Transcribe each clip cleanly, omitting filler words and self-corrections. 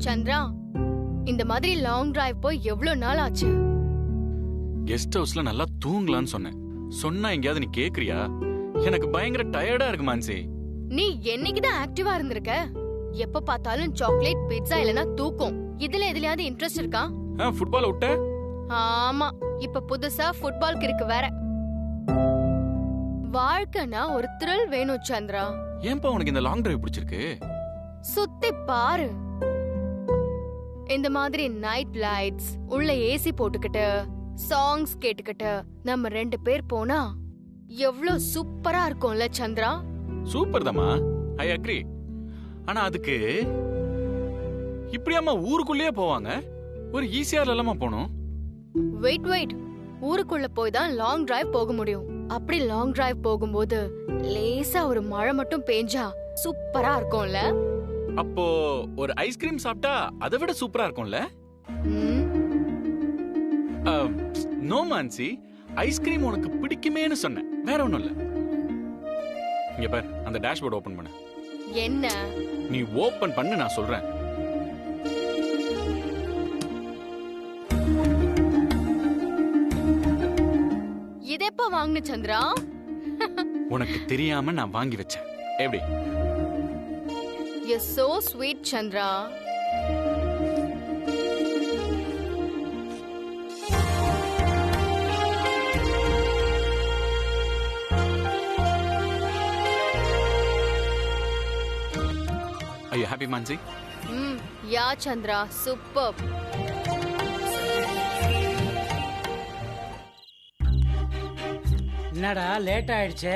சந்திரா, இந்த மாதிரி long drive போய் எவ்வளவு நாள் ஆச்சு? கெஸ்ட் ஹவுஸ்ல நல்லா தூங்கலான்னு சொன்னேன். சொன்னா எங்கயாவது நீ கேக்குறியா? எனக்கு பயங்கர டயர்டா இருக்கு மான்சி. நீ என்னைக்குதான் ஆக்டிவா இருந்திருக்க? எப்ப பார்த்தாலும் சாக்லேட், பீட்சா இல்லனா தூக்கம். இதுல எதுலயாவது இன்ட்ரெஸ்ட் இருக்கா? ஃபுட்பால் விட்ட? ஆமா, இப்ப புதுசா ஃபுட்பால் கிருக்கு வேற. வாழ்க்கைனா ஒரு த்ரில் வேணும் சந்திரா. ஏன்பா உனக்கு இந்த லாங் டிரைவ் பிடிச்சிருக்கு? சுத்தி பாரு. இந்த மாதிரி நைட் லைட்ஸ், உள்ள ஏசி போட்டுக்கிட்டு சாங்ஸ் கேட்டுக்கிட்டு நம்ம 2 பேர் போனா எவ்வளவு சூப்பரா இருக்கும்ல Chandra? Super Dhama, I agree. ஆனா அதுக்கு இப்படியாமா ஊருக்குள்ளேயே போவாங்க? ஒரு ஈஸியார்ல எல்லாமா போகணும்? வெயிட், ஊருக்குள்ள போய் தான் லாங் டிரைவ் போக முடியும். அப்படி லாங் டிரைவ் போகும்போது லேசா ஒரு மழை மட்டும் பேஞ்சா சூப்பரா இருக்கும்ல? அப்போ ஒரு ஐஸ்கிரீம் சாப்பிட்டா அதை விட சூப்பரா இருக்கும்ல? நோ மான்சி, ஐஸ்கிரீம் உனக்கு பிடிக்குமேன்னு சொன்னேன், வேற ஒண்ணும் இல்ல. இங்க பாரு, அந்த டேஷ்போர்ட் ஓபன் பண்ணு. என்ன? நீ ஓபன் பண்ணு, நான் சொல்றேன். இது எப்ப வாங்குன சந்திரா? உனக்கு தெரியாம நான் வாங்கி வச்சேன். எப்படி? You're so sweet Chandra. Are you happy, Mansi? Yeah Chandra, super. என்னடா லேட் ஆயிடுச்சு,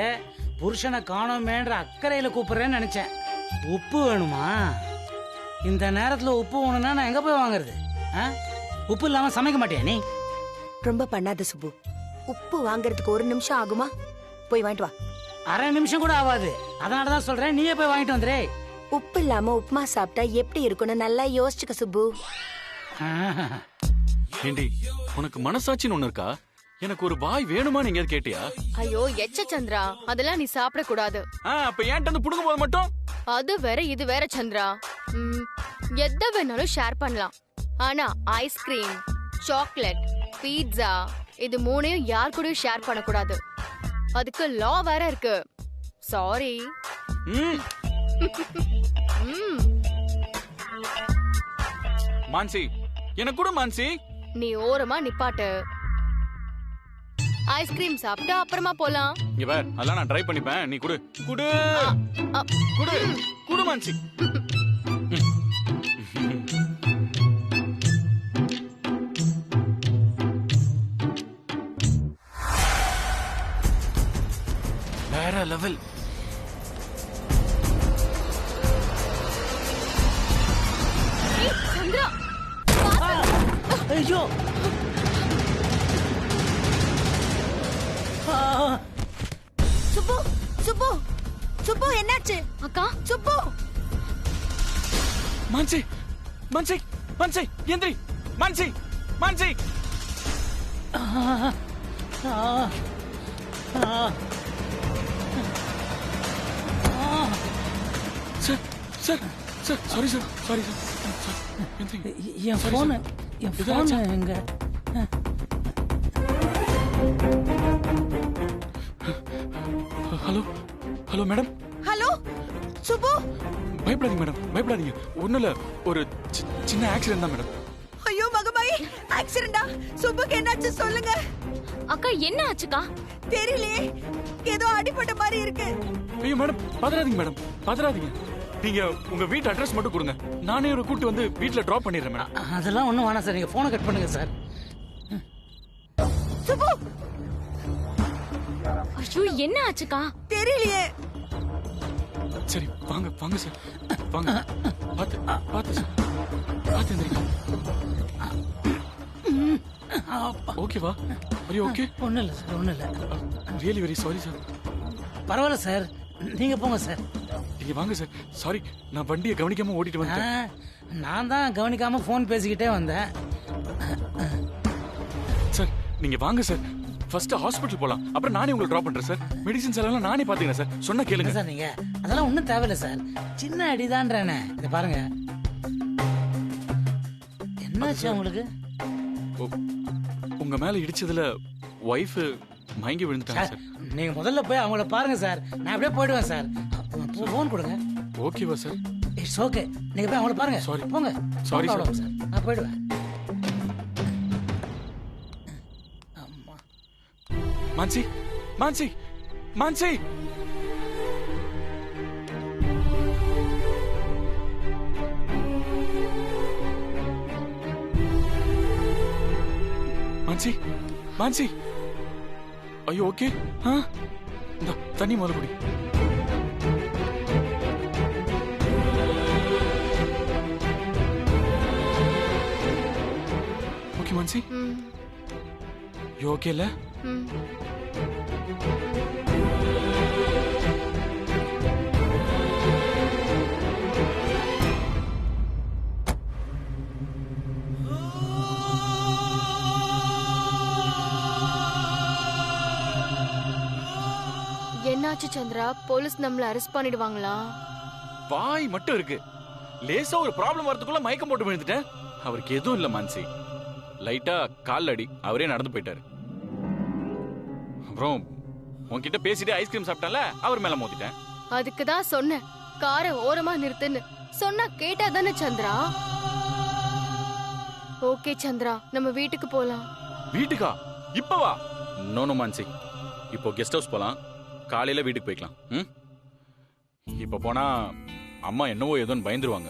புருஷனை காணோமேன்ற அக்கறையில கூப்பிடுறேன்னு நினைச்சேன். உப்பு வேணுமா? இந்த நேரத்துல உப்பு வேணும்னா நான் எங்க போய் வாங்குறது? உப்பு இல்லாம சமைக்க மாட்டியா நீ? ரொம்ப பண்ணாத சுப்பு. உப்பு வாங்குறதுக்கு 1 நிமிஷம் ஆகுமா? போய் வாங்கிட்டு வா. அரை நிமிஷம் கூட ஆகாது. அதனாலதான் சொல்றேன், நீயே போய் வாங்கிட்டு வந்துரு. உப்பு இல்லாம உப்புமா சாப்பிட்டா எப்படி இருக்கும்னு நல்லா யோசிச்சுக்க சுப்பு. ஏண்டி, உனக்கு மனசாட்சின்னு ஒண்ணு இருக்கா? எனக்கு ஒரு வாய் வேணுமா நீங்க கேட்டியா? ஐயோ எச்ச சந்திரா, அதெல்லாம் நீ சாப்பிட கூடாது. அப்ப ஏன்ட்ட வந்து புடுங்கும் போது மட்டும்? அது வேற இது வேற சந்திரா. எத வேணாலும் ஷேர் பண்ணலாம். ஆனா ஐஸ்கிரீம், சாக்லேட், பீட்சா இது 3ஐயும் யார் கூடயும் ஷேர் பண்ண கூடாது. அதுக்கு லா வேற இருக்கு. சாரி. மான்சி, எனக்கு கூட மான்சி. நீ ஓரமா நிப்பாட்டு. ஐஸ்கிரீம் சாப்பிட்டு அப்புறமா போலாம். இங்க பார், அதெல்லாம் நான் ட்ரை பண்ணிப்பேன். நீ குடு குடு குடு குடு மான்சி. வேற லெவல். சந்திரா, ஐயோ, சுப்பு சுப்பு சுப்பு, என்னாச்சு? அக்கா, சுப்பு, மான்சி மான்சி மான்சி, எந்திரி. Mansi Mansi. Sir sir sir, sorry sir, sorry sir. என் போன் எங்க? Hello hello madam. Hello Subbu. பயப்படாதீங்க மேடம், பயப்படாதீங்க. ஒண்ணும் இல்ல, ஒரு சின்ன ஆக்சிடென்ட் தான் மேடம். ஐயோ மகமாயி, ஆக்சிடென்டா? சுப்புக்கு என்னாச்சு சொல்லுங்க. அக்கா என்ன ஆச்சுக்கா? தெரியலையே, ஏதோ அடிபட்ட மாதிரி இருக்கு. ஐயோ மேடம், பதறாதீங்க மேடம், பதறாதீங்க. நீங்க உங்க வீட்டு அட்ரஸ் மட்டும் கொடுங்க, நானே ஒரு கூட்டு வந்து வீட்ல டிராப் பண்ணிடுறேன் மேடம். அதெல்லாம் ஒண்ணும் வேணாம் சார், நீங்க போனை கட் பண்ணுங்க சார். சுப்பு, ஐயோ என்ன ஆச்சுக்கா? தெரியலையே. சரி வாங்க வாங்க சார், வாங்க. பாத்து பாத்து சார், பாத்து எந்திரிங்க. ஓகேவா? are you okay? ஒண்ணும் இல்ல சார், ஒண்ணும் இல்ல. Really very sorry sir. பரவாயில்ல சார், நீங்க போங்க சார். நீங்க வாங்க சார். சாரி, நான் வண்டியை கவனிக்காம ஓட்டிட்டு வந்தேன். நான் தான் கவனிக்காம போன் பேசிக்கிட்டே வந்தேன். சார் நீங்க வாங்க சார், ஃபர்ஸ்ட் ஹாஸ்பிடல் போலாம், அப்புறம் நானே உங்களை டிராப் பண்றேன் சார். மெடிசின்ஸ் எல்லாம் நானே பாத்துக்கிறேன் சார். சொன்னா என்ன கேளுங்க. சார் நீங்க அதெல்லாம் ஒன்றும் தேவையில்லை சார், சின்ன அடிதான்றேனே. இதை பாருங்க, என்னாச்சு உங்களுக்கு? உங்க மேல இடிச்சதுல ஒய்ஃப் மயங்கி விழுந்துட்டாங்க சார் சார். நீங்க முதல்ல போய் அவங்கள பாருங்க சார், நான் அப்படியே போயிடுவேன் சார். ஃபோன் கொடுங்க. ஓகேவா சார்? இட்ஸ் ஓகே, நீங்க போய் அவங்கள பாருங்க. Sorry. போங்க. Sorry, No sir. problem, sir, நான் போயிடுவேன். அம்மா. மான்சி, மான்சி, மான்சி. மான்சி, மான்சி. ஐயோ ஓகே. இந்த தண்ணி முதல்ல குடி. ஓகே மான்சி, ம், யூ ஓகே இல்ல? ம். என்னாச்சு சந்திரா? போலீஸ் நம்மள அரெஸ்ட் பண்ணிடுவாங்களா? வாய் மட்டும் இருக்கு. லேசா ஒரு ப்ராப்ளம் வரதுக்குள்ள மயக்கம் போட்டு விழுந்துட்டேன். அவருக்கு எதுவும் இல்ல மான்சி, லைட்டா கால் அடி, அவரே நடந்து போயிட்டாரு. அப்புறம் உன்கிட்ட பேசிட்டு ஐஸ்கிரீம் சாப்பிட்டால, அவர் மேல மோதிட்டேன். அதுக்கு தான் சொன்னேன், காரை ஓரமா நிறுத்துன்னு. சொன்னா கேட்டா தானே சந்திரா? ஓகே சந்திரா, நம்ம வீட்டுக்கு போலாம். வீட்டுக்கா? இப்பவா? நோ மான்சி, இப்போ கெஸ்ட் ஹவுஸ் போலாம், காலையில வீட்டுக்கு போய்க்கலாம். இப்ப போனா அம்மா என்னவோ ஏதோன்னு பயந்துருவாங்க.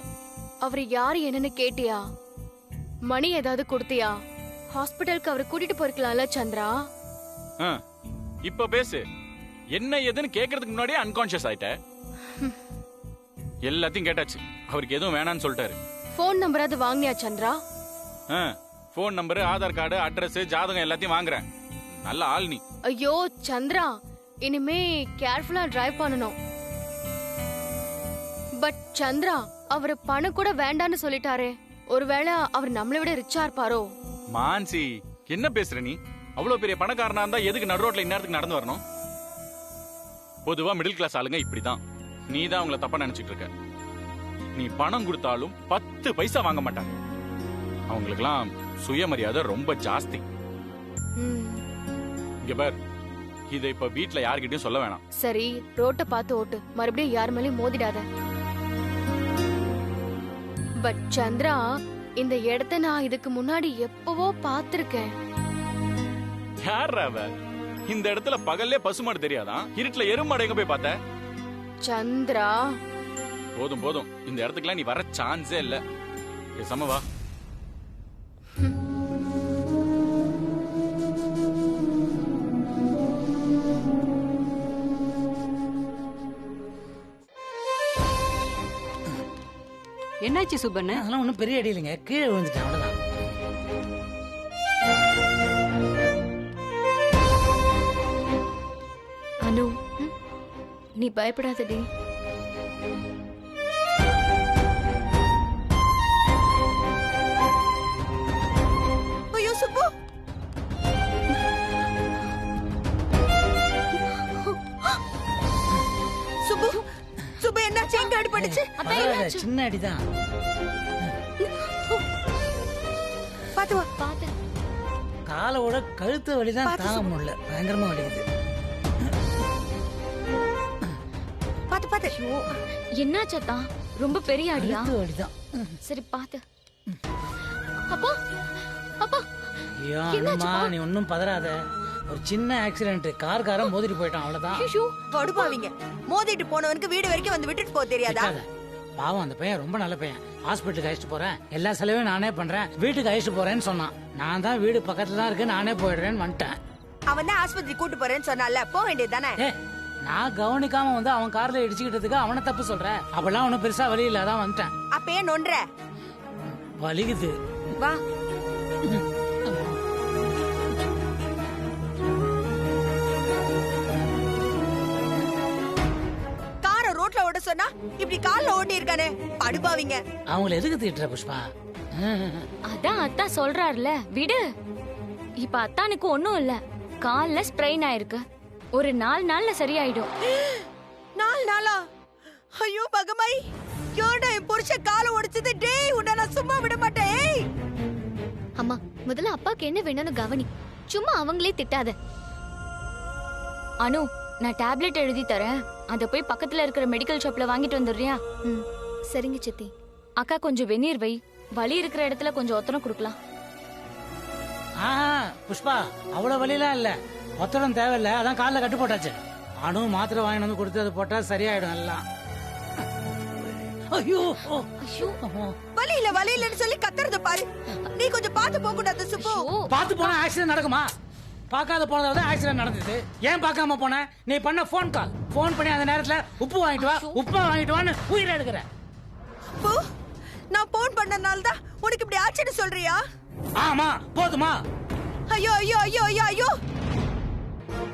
அவர் யாரு என்னன்னு கேட்டியா? மணி ஏதாவது கொடுத்தியா? ஹாஸ்பிட்டலுக்கு அவரை கூட்டிட்டு போயிருக்கலாம்ல சந்திரா? ஆ, இப்ப பேசு. என்ன ஏதுன்னு கேக்குறதுக்கு முன்னாடியே அன்கான்ஷியஸ் ஆயிட்ட. எல்லாத்தையும் கேட்டாச்சு, அவருக்கு எதுவும் வேணான்னு சொல்லிட்டாரு. போன் நம்பராவது வாங்கினியா Chandra? Phone number, Aadhaar card, address, ஜாதகம் எல்லாத்தையும் வாங்குறேன். நல்ல ஆள் நீ. ஐயோ சந்திரா, இனிமே கேர்ஃபுல்லா டிரைவ் பண்ணணும். பட் சந்திரா, அவரு பணம் கூட வேண்டான்னு சொல்லிட்டாரே, ஒருவேளை அவர் நம்மளை விட ரிச்சா இருப்பாரோ? மான்சி, என்ன பேசுற நீ? அவ்வளவு பெரிய பணக்காரனா இருந்தா எதுக்கு நடு ரோட்ல இந்நேரத்துக்கு நடந்து வரணும்? பொதுவா மிடில் கிளாஸ் ஆளுங்க இப்படிதான். நீ தான் அவங்கள தப்பா நினைச்சிட்டு இருக்க. நீ பணம் கொடுத்தாலும் 10 பைசா வாங்க மாட்டாங்க. அவங்களுக்குலாம் சுயமரியாதை ரொம்ப ஜாஸ்தி. ம், இங்க பார், இதை இப்ப வீட்ல யார்கிட்டயும் சொல்ல வேணாம். சரி, ரோட்டை பார்த்து ஓட்டு, மறுபடியும் யார் மேலயும் மோதிடாத. பட் சந்திரா, இந்த இடத்த நான் இதுக்கு முன்னாடி எப்பவோ பார்த்திருக்கேன். யார் அவ? இந்த இடத்துல பகல்லே பசுமாடு தெரியாதான், இருட்டுல எருமாடு எங்க போய் பார்த்த? சந்திரா, போதும் போதும், இந்த இடத்துக்குலாம் நீ வர சான்ஸே இல்ல. பேசாம வா. என்னாச்சு சுப்பண்ணு? அதெல்லாம் ஒன்றும் பெரிய அடி இல்லைங்க, கீழே விழுந்துட்டேன், அவ்வளோதான். அனு, நீ பயப்படாதடி. ஐயோ சுப்பு, சுப்பு, சுப்பு என்னாச்சு? எங்க அடிபட்டுச்சு? பரவாயில்ல, சின்ன அடிதான். பாத்து வா. பாத்து. காலோட கழுத்து வலிதான் தாங்க முடியல, பயங்கரமா வலிக்குது. பாத்து பாத்து. என்னாச்சா? ரொம்ப பெரிய அடியா? கழுத்து வலிதான். சரி பாத்து. அப்பா, அப்பா, ஐயோ அனுமா, நீ ஒன்னும் பதறாத. ஒரு சின்ன ஆக்சிடென்ட், காரன் மோதிட்டு போயிட்டான், அவ்வளவுதான். ஐயோ, படுபாவீங்க. மோதிட்டு போனவனுக்கு வீடு வரைக்கும் வந்து விட்டுட்டு போக தெரியாதா? திட்டாத. பாவம், அந்த பையன் ரொம்ப நல்ல பையன். ஹாஸ்பிட்டலுக்கு அழைச்சிட்டு போறேன், எல்லா செலவையும் நானே பண்றேன், வீட்டுக்கு அழைச்சிட்டு போறேன்னு சொன்னான். நான் தான் வீடு பக்கத்துல தான் இருக்கு, நானே போயிடுறேன்னு வந்துட்டேன். அவன் தான் ஆஸ்பத்திரி கூட்டு போறேன்னு சொன்னால, போக வேண்டியது தானே? ஏ, நான் கவனிக்காம வந்து அவன் கார்ல இடிச்சுக்கிட்டதுக்கு அவனை தப்பு சொல்ற? அப்பெல்லாம் ஒன்னும் பெருசா வலி இல்ல, அதான் வந்துட்டேன். அப்பயே நொன்ற. வலிக்குது. வா. காரை ரோட்ல ஓட்ட சொன்னா இப்படி கால்ல ஓட்டி இருக்கானே, படுபாவீங்க. அவங்கள எதுக்கு திட்டுற புஷ்பா? அதான் அத்தா சொல்றாருல, விடு. இப்ப அத்தானுக்கு ஒண்ணும் இல்ல, கால்ல ஸ்ப்ரெயின் ஆயிருக்கு. ஒரு 4 நாள்ல சரியாயிடும். 4 நாளா? ஐயோ மகமாய், யோடா என் புருஷன் காலை உடைச்சது. டேய், உன்னை நான் சும்மா விட மாட்டேன். ஏய், அம்மா முதல்ல அப்பாக்கு என்ன வேணும்னு கவனி, சும்மா அவங்களே திட்டாத. அனு, நான் டேப்லெட் எழுதி தரேன். அத போய் பக்கத்துல இருக்கிற மெடிக்கல் ஷாப்ல வாங்கிட்டு வந்துடுறியா? ம் சரிங்க சித்தி. அக்கா கொஞ்சம் வெந்நீர் வை. வலி இருக்கிற இடத்துல கொஞ்சம் ஒத்தனம் கொடுக்கலாம். புஷ்பா, அவ்வளவு வலிலாம் இல்ல, ஒத்தடம் தேவையில்ல. அதான் காலில் கட்டு போட்டாச்சு. அணு மாத்திரை வாங்கிட்டு வந்து கொடுத்து அதை போட்டா சரியாயிடும் எல்லாம். ஐயோ வலி இல்லன்னு சொல்லி கத்துறத பாரு. நீ கொஞ்சம் பார்த்து போக கூடாது சுப்பு. பார்த்து போனா ஆக்சிடென்ட் நடக்குமா? பார்க்காத போனதாவது ஆக்சிடென்ட் நடந்தது. ஏன் பார்க்காம போன? நீ பண்ண போன் கால். போன் பண்ணி அந்த நேரத்துல உப்பு வாங்கிட்டு வா, உப்பா வாங்கிட்டு வான்னு உயிரை எடுக்கிற. நான் போன் பண்ணனால தான் உனக்கு இப்படி ஆச்சுன்னு சொல்றியா? ஆமா, போதுமா? ஐயோ ஐயோ ஐயோ ஐயோ ஐயோ,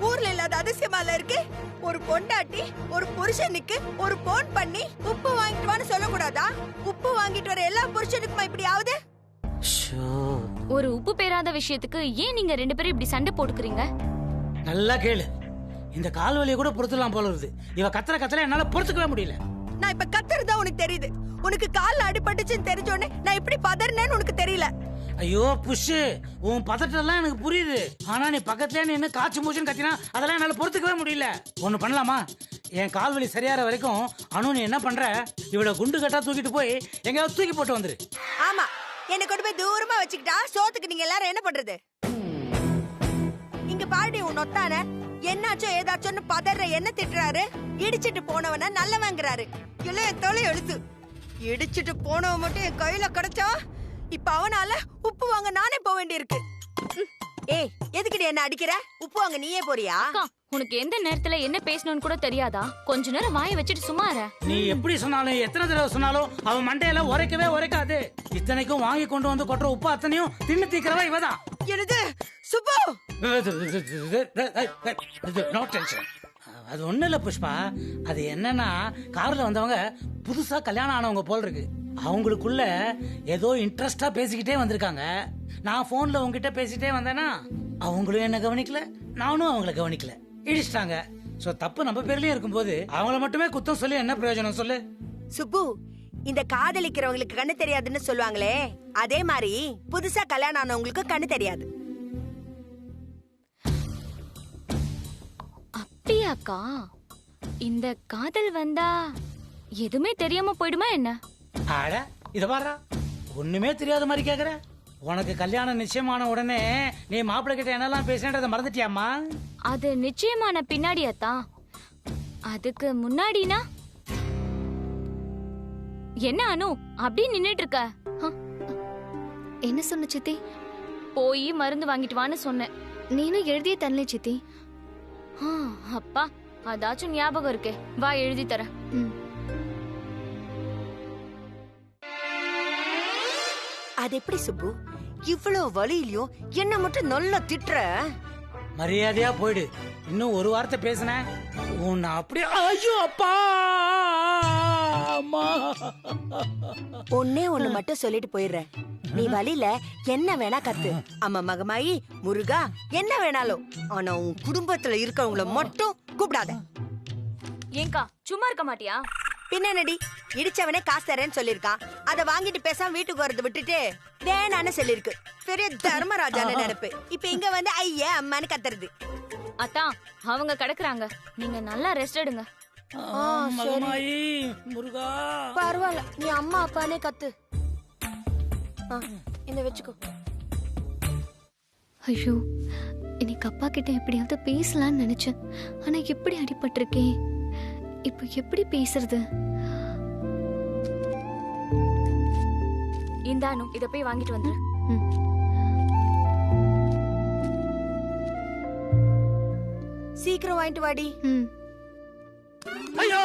ஊர்ல இல்லாத அதிசயமால இருக்கு. ஒரு பொண்டாட்டி ஒரு புருஷனுக்கு ஒரு போன் பண்ணி உப்பு வாங்கிட்டு வான்னு சொல்லக்கூடாதா? உப்பு வாங்கிட்டு வர எல்லா புருஷனுக்குமா இப்படி ஆகுது? ஒரு உப்பு பேராத விஷயத்துக்கு ஏன் நீங்க 2 பேரும் இப்படி சண்டை போட்டுக்கிறீங்க? நல்லா கேளு. இந்த கால் வலியை கூட பொறுத்துலாம் போல இருக்குது. இவ கத்தல என்னால பொறுத்துக்கவே முடியல. நான் இப்ப கத்துறதா உனக்கு தெரியுது. உனக்கு கால்ல அடிபட்டுச்சுன்னு தெரிஞ்சோடனே நான் இப்படி பதறினேன்னு உனக்கு தெரியல. ஐயோ புஷ், உன் பதட்டெல்லாம் எனக்கு புரியுது. ஆனா நீ பக்கத்துல நின்னு காய்ச்சி மூச்சுன்னு கத்தினா அதெல்லாம் என்னால பொறுத்துக்கவே முடியல. ஒண்ணு பண்ணலாமா? என் கால் வலி சரியாற வரைக்கும் அனு நீ என்ன பண்ற, இவள குண்டு கட்டா தூக்கிட்டு போய் எங்கயாவது தூக்கி போட்டு வந்துரு. ஆமா, என்ன கொண்டு போய் தூரமா வச்சுக்கிட்டா சோத்துக்கு நீங்க எல்லாரும் என்ன பண்றது? இங்க பாடி உன் ஒத்தான என்னாச்சோ ஏதாச்சோன்னு பதற என்ன திட்டுறாரு. இடிச்சிட்டு போனவன நல்லவங்கிறாரு. இல்ல என் தொலை எழுத்து. இடிச்சிட்டு போனவன் மட்டும் என் கையில கிடைச்சா இப்ப அவனால உப்பு வாங்க நானே போக வேண்டியிருக்கு. ஏய், எதுக்குடி என்ன அடிக்கிற? உப்பு வாங்க நீயே போறியா? அக்கா, உனக்கு எந்த நேரத்துல என்ன பேசணும்னு கூட தெரியாதா? கொஞ்ச நேரம் வாயை வச்சுட்டு சும்மா இரு. நீ எப்படி சொன்னாலும் எத்தனை தடவை சொன்னாலும் அவன் மண்டையில உரைக்கவே உரைக்காது. இத்தனைக்கும் வாங்கி கொண்டு வந்து கொட்டுற உப்பு அத்தனையும் தின்னு தீக்கிறவா இவதான். எழுது சுப்பு. No tension. அது ஒண்ணு இல்ல புஷ்பா, அது என்னன்னா கார்ல வந்தவங்க புதுசா கல்யாணம் ஆனவங்க போல் இருக்கு. அவங்களுக்குள்ள ஏதோ இன்ட்ரெஸ்டா பேசிக்கிட்டே வந்திருக்காங்க. நான் போன்ல உங்ககிட்ட பேசிட்டே வந்தேனா அவங்களும் என்ன கவனிக்கல, நானும் அவங்கள கவனிக்கல, இடிச்சிட்டாங்க. சோ தப்பு நம்ம பேர்லயே இருக்கும்போது அவங்கள மட்டுமே குத்தம் சொல்லி என்ன பிரயோஜனம் சொல்லு? சுப்பு, இந்த காதலிக்கிறவங்களுக்கு கண்ணு தெரியாதுன்னு சொல்லுவாங்களே, அதே மாதிரி புதுசா கல்யாணம் ஆனவங்களுக்கு கண்ணு தெரியாது. அப்படியாக்கா? இந்த காதல் வந்தா எதுவுமே தெரியாம போயிடுமா என்ன? ஆட, இத பாரா, ஒண்ணுமே தெரியாத மாதிரி கேக்குற. உனக்கு கல்யாணம் நிச்சயமான உடனே நீ மாப்பிள்ளை கிட்ட என்னெல்லாம் பேசினதை மறந்துட்டியாமா? அது நிச்சயமான பின்னாடியாத்தா. அதுக்கு முன்னாடினா என்ன அனு அப்படி நின்னுட்டு இருக்க? என்ன சொன்ன சித்தி? போய் மருந்து வாங்கிட்டு வான்னு சொன்னேன். நீனும் எழுதியே தரல சித்தி. அப்பா, அதாச்சும் ஞாபகம் இருக்கே. வா எழுதி தரேன். அது எப்படி சுப்பு, இவ்வளவு வலியிலயும் என்ன மட்டும் நல்லா திட்டுற? மரியாதையா போயிடு. இன்னும் ஒரு வார்த்தை பேசின உன்னை அப்படியே. ஐயோ அப்பா அம்மா. ஒன்னே ஒண்ணு மட்டும் சொல்லிட்டு போயிடுறேன். நீ வலியில என்ன வேணா கத்து, அம்மா மகமாயி முருகா என்ன வேணாலும். ஆனா உன் குடும்பத்துல இருக்கவங்கள மட்டும் கூப்பிடாத. ஏங்கா சும்மா இருக்க மாட்டியா? பின்னடி இடிச்சவனே காசு தரேன்னு சொல்லிருக்கான். அத வாங்கிட்டு பேசாம வீட்டுக்கு வரது விட்டுட்டு வேணான்னு சொல்லிருக்கு. பெரிய தர்மராஜான்னு நினைப்பு. இப்ப இங்க வந்து ஐயா அம்மான்னு கத்துறது. அத்தா, அவங்க கிடக்குறாங்க, நீங்க நல்லா ரெஸ்ட் எடுங்க. மகமாயி முருகா. பரவாயில்ல, நீ அம்மா அப்பானே கத்து. இந்த வச்சுக்கோ. ஐயோ, இன்னைக்கு அப்பா கிட்ட எப்படியாவது பேசலாம்னு நினைச்சேன். ஆனா எப்படி அடிபட்டிருக்கேன், இப்போ எப்படி பேசுறது? இந்தானு, இத போய் வாங்கிட்டு வந்துரு. சீக்கிரம் வாங்கிட்டு வாடி. ஐயோ,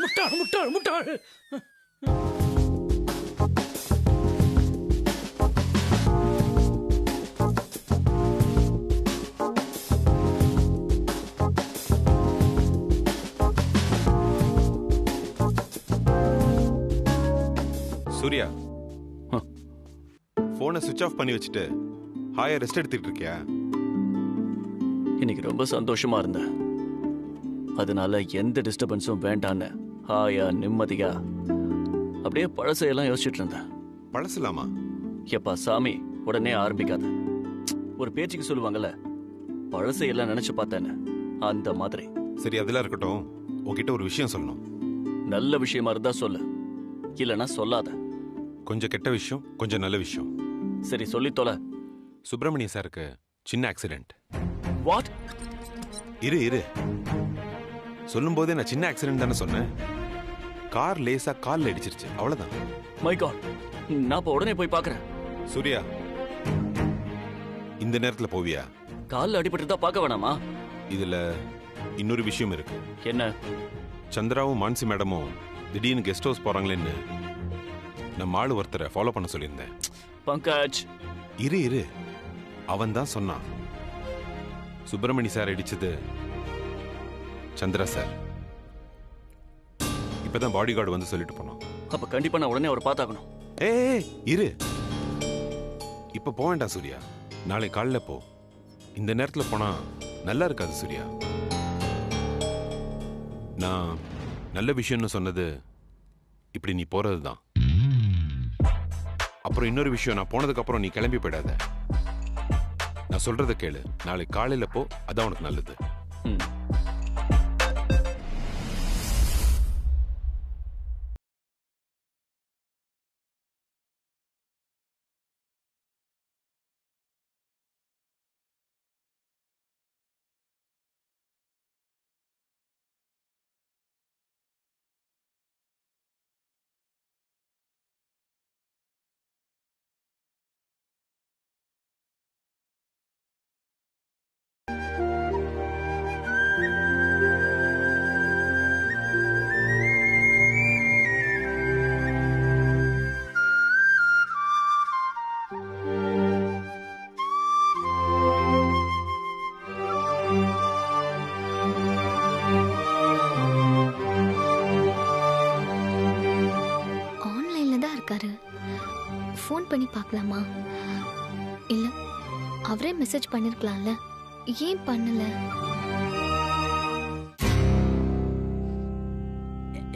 முட்டாள் முட்டாள் முட்டாள். சூர்யா, போனை சுவிட்ச் ஆஃப் பண்ணி வச்சுட்டு ஹாயா ரெஸ்ட் எடுத்துட்டு இருக்கியா? இன்னைக்கு ரொம்ப சந்தோஷமா இருந்தேன். அதனால எந்த டிஸ்டர்பன்ஸும் வேண்டான்னு ஹாயா நிம்மதியா அப்படியே பழசையெல்லாம் யோசிச்சுட்டு இருந்தேன். பழசலாமா? எப்பா சாமி, உடனே ஆரம்பிக்காத. ஒரு பேச்சுக்கு சொல்லுவாங்கல்ல, பழசையெல்லாம் நினைச்சு பார்த்தேன்னு, அந்த மாதிரி. சரி, அதெல்லாம் இருக்கட்டும். உன்கிட்ட ஒரு விஷயம் சொல்லணும். நல்ல விஷயமா இருந்தா சொல்லு, இல்லைன்னா சொல்லாத. கொஞ்சம் கெட்ட விஷயம், கொஞ்சம் நல்ல விஷயம். சரி சொல்லி தொலை. சுப்பிரமணிய சாருக்கு சின்ன ஆக்சிடென்ட். வாட்? இரு சொல்லும் போதே நான் சின்ன ஆக்சிடென்ட் தானே சொன்னேன். கார் லேசா கால்ல இடிச்சிருச்சு, அவ்வளவுதான். மை காட், நான் இப்ப உடனே போய் பார்க்கறேன். சூர்யா, இந்த நேரத்துல போவியா? கால்ல அடிபட்டு தான் பார்க்க வேணாமா? இதுல இன்னொரு விஷயம் இருக்கு. என்ன? சந்திராவும் மான்சி மேடமும் திடீர்னு கெஸ்ட் ஹவுஸ் போறாங்களேன்னு நம்ம ஆளு ஒருத்தரை ஃபாலோ பண்ண சொல்லியிருந்தேன். பங்கஜ், இரு அவன் தான் சொன்னான். சுப்பிரமணி சார் அடிச்சது சந்திரா சார். இப்பதான் பாடி கார்டு வந்து சொல்லிட்டு போனோம். அப்ப கண்டிப்பா நான் உடனே அவரை பார்த்தாகணும். ஏய் இரு, இப்ப போக வேண்டாம் சூர்யா. நாளை காலைல போ. இந்த நேரத்துல போனா நல்லா இருக்காது சூர்யா. நான் நல்ல விஷயம்னு சொன்னது இப்படி நீ போறதுதான். அப்புறம் இன்னொரு விஷயம், நான் போனதுக்கு அப்புறம் நீ கிளம்பி போயிடாத. நான் சொல்றத கேளு. நாளை காலையில போ, அதான் உனக்கு நல்லது. ம். ஃபோன் பண்ணி பார்க்கலாமா? இல்ல அவரே மெசேஜ் பண்ணிருக்கலாம்ல, ஏன் பண்ணல?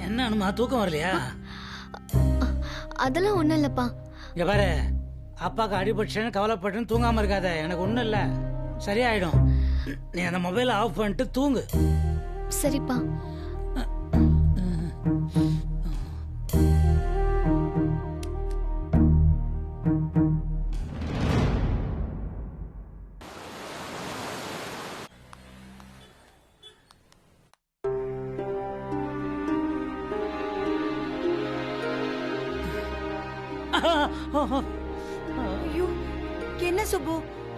என்ன அனுமா, தூக்கம் வரலையா? அதெல்லாம் ஒண்ணும் இல்லப்பா. இங்க பாரு, அப்பாக்கு அடிபட்டுன்னு கவலைப்பட்டுன்னு தூங்காம இருக்காத. எனக்கு ஒண்ணும் இல்ல, சரியாயிடும். நீ அந்த மொபைலை ஆஃப் பண்ணிட்டு தூங்கு. சரிப்பா. ஐயோ, என்ன சுப்பு,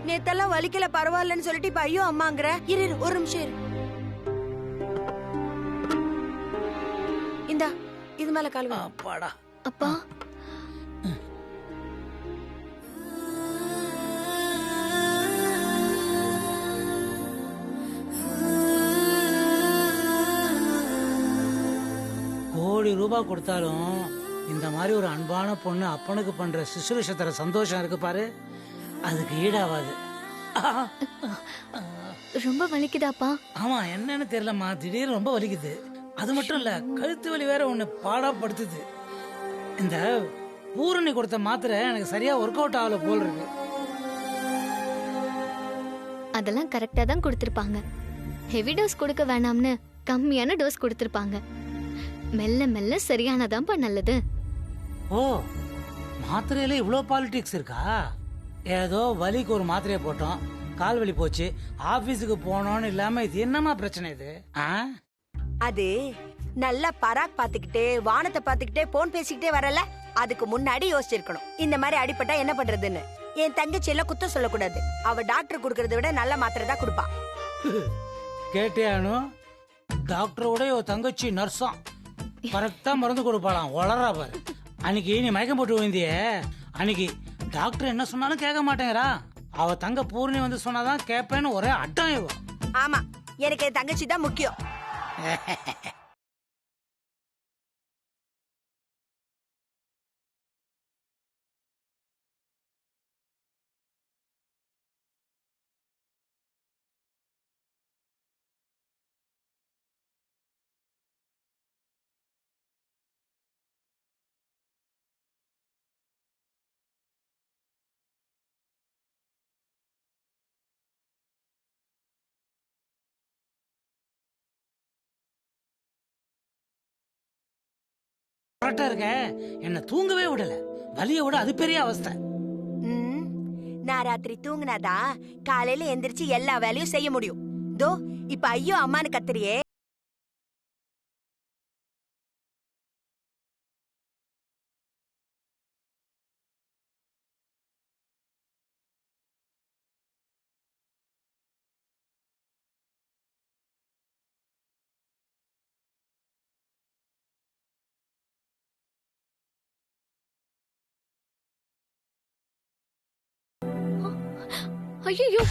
நேத்தெல்லாம் வலிக்கல பரவாயில்லன்னு சொல்லிட்டு இப்ப ஐயோ அம்மாங்கிற. இரு ஒரு நிமிஷம் இரு. இந்தா இது மேல கால் வை. அப்பாடா. அப்பா, கோடி ரூபாய் கொடுத்தாலும் இந்த மாதிரி ஒரு அன்பான பொண்ணு அப்பனுக்கு பண்ற சுசுரூஷத்தர சந்தோஷம் இருக்கு பாரு, அதுக்கு ஈடாவாது. ரொம்ப வலிக்குதாப்பா? ஆமா, என்னன்னு தெரியலம்மா, திடீர்னு ரொம்ப வலிக்குது. அது மட்டும் இல்ல, கழுத்து வலி வேற ஒண்ணு பாடாப்படுத்துது. இந்த பூரணி கொடுத்த மாத்திரை எனக்கு சரியா ஒர்க் அவுட் ஆகல போல் இருக்கு. அதெல்லாம் கரெக்டா தான் கொடுத்திருப்பாங்க. ஹெவி டோஸ் கொடுக்க வேணாம்னு கம்மியான டோஸ் கொடுத்திருப்பாங்க. மெல்ல மெல்ல சரியானதான்ப்பா நல்லது. ஓ, மாத்திரையில இவ்வளோ பாலிடிக்ஸ் இருக்கா? ஏதோ வலிக்கு ஒரு மாத்திரையை போட்டோம், கால் வலி போச்சு, ஆபீஸுக்கு போனோம்னு இல்லாம இது என்னமா பிரச்சனை இது? அது நல்லா பராக் பாத்துக்கிட்டே வானத்தை பாத்துக்கிட்டே போன் பேசிக்கிட்டே வரல, அதுக்கு முன்னாடி யோசிச்சிருக்கணும் இந்த மாதிரி அடிபட்டா என்ன பண்றதுன்னு. என் தங்கச்சி எல்லாம் குத்தம் சொல்லக்கூடாது. அவ டாக்டர் குடுக்கறத விட நல்ல மாத்திரை தான் கொடுப்பா. கேட்டியானு, டாக்டரோட தங்கச்சி நர்ஸாம், கரெக்டா மருந்து கொடுப்பாளாம். வளரா பாரு. அன்னைக்கு நீ மயக்கம் போட்டு விழுந்திய, அன்னைக்கு டாக்டர் என்ன சொன்னாலும் கேட்க மாட்டேங்கிறா. அவ தங்க பூர்ணி வந்து சொன்னாதான் கேட்பேன்னு ஒரே அட்டம். ஆமா, எனக்கு என் தங்கச்சி தான் முக்கியம். கரெக்டா இருக்க என்ன தூங்கவே விடல. வலிய விட அது பெரிய அவஸ்தை. ம், நான் ராத்திரி தூங்குனாதான் காலையில எந்திரிச்சு எல்லா வேலையும் செய்ய முடியும். தோ இப்ப ஐயோ அம்மான்னு கத்துறியே. ஐயோ